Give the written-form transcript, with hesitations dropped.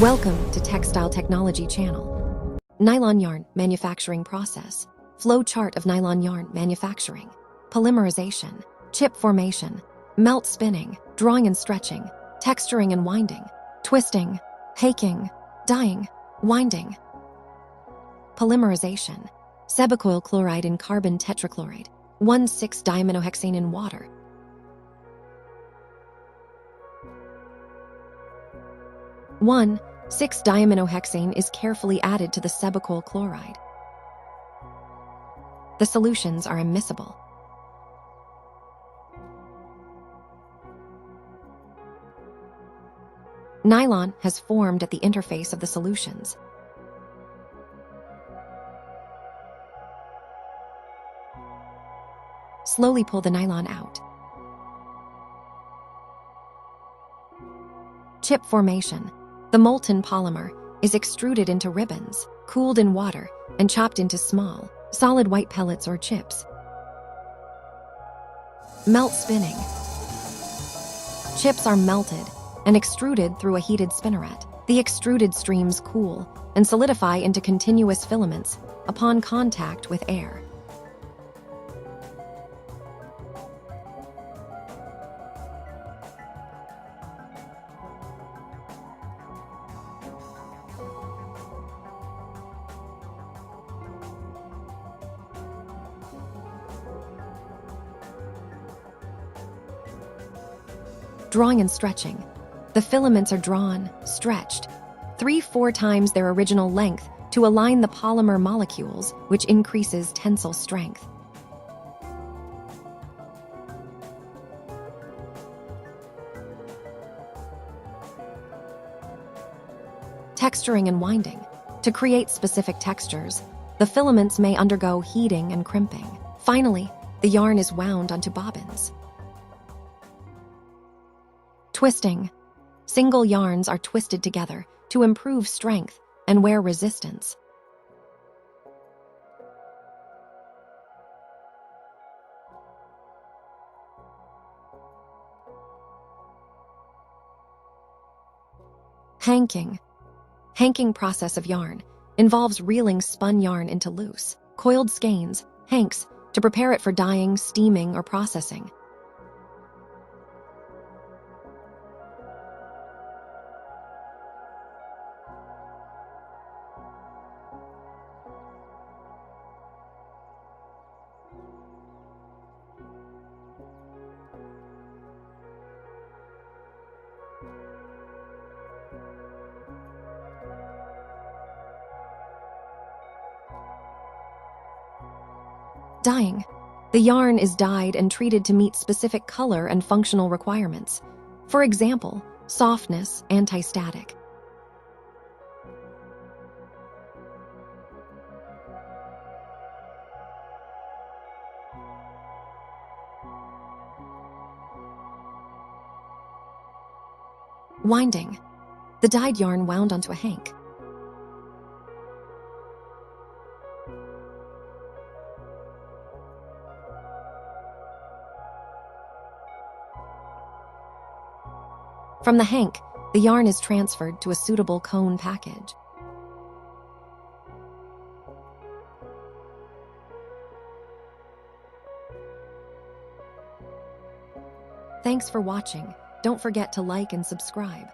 Welcome to Textile Technology Channel. Nylon yarn manufacturing process. Flow chart of nylon yarn manufacturing. Polymerization, chip formation, melt spinning, drawing and stretching, texturing and winding, twisting, haking, dyeing, winding. Polymerization, sebacoyl chloride in carbon tetrachloride, 1,6-diaminohexane in water. One 6-diaminohexane is carefully added to the sebacoyl chloride. The solutions are immiscible. Nylon has formed at the interface of the solutions. Slowly pull the nylon out. Chip formation. The molten polymer is extruded into ribbons, cooled in water, and chopped into small, solid white pellets or chips. Melt spinning. Chips are melted and extruded through a heated spinneret. The extruded streams cool and solidify into continuous filaments upon contact with air. Drawing and stretching. The filaments are drawn, stretched, 3-4 times their original length to align the polymer molecules, which increases tensile strength. Texturing and winding. To create specific textures, the filaments may undergo heating and crimping. Finally, the yarn is wound onto bobbins. Twisting. Single yarns are twisted together to improve strength and wear resistance. Hanking. Hanking process of yarn involves reeling spun yarn into loose, coiled skeins, hanks, to prepare it for dyeing, steaming, or processing. Dyeing. The yarn is dyed and treated to meet specific color and functional requirements. For example, softness, anti-static. Winding. The dyed yarn wound onto a hank. From the hank, the yarn is transferred to a suitable cone package. Thanks for watching. Don't forget to like and subscribe.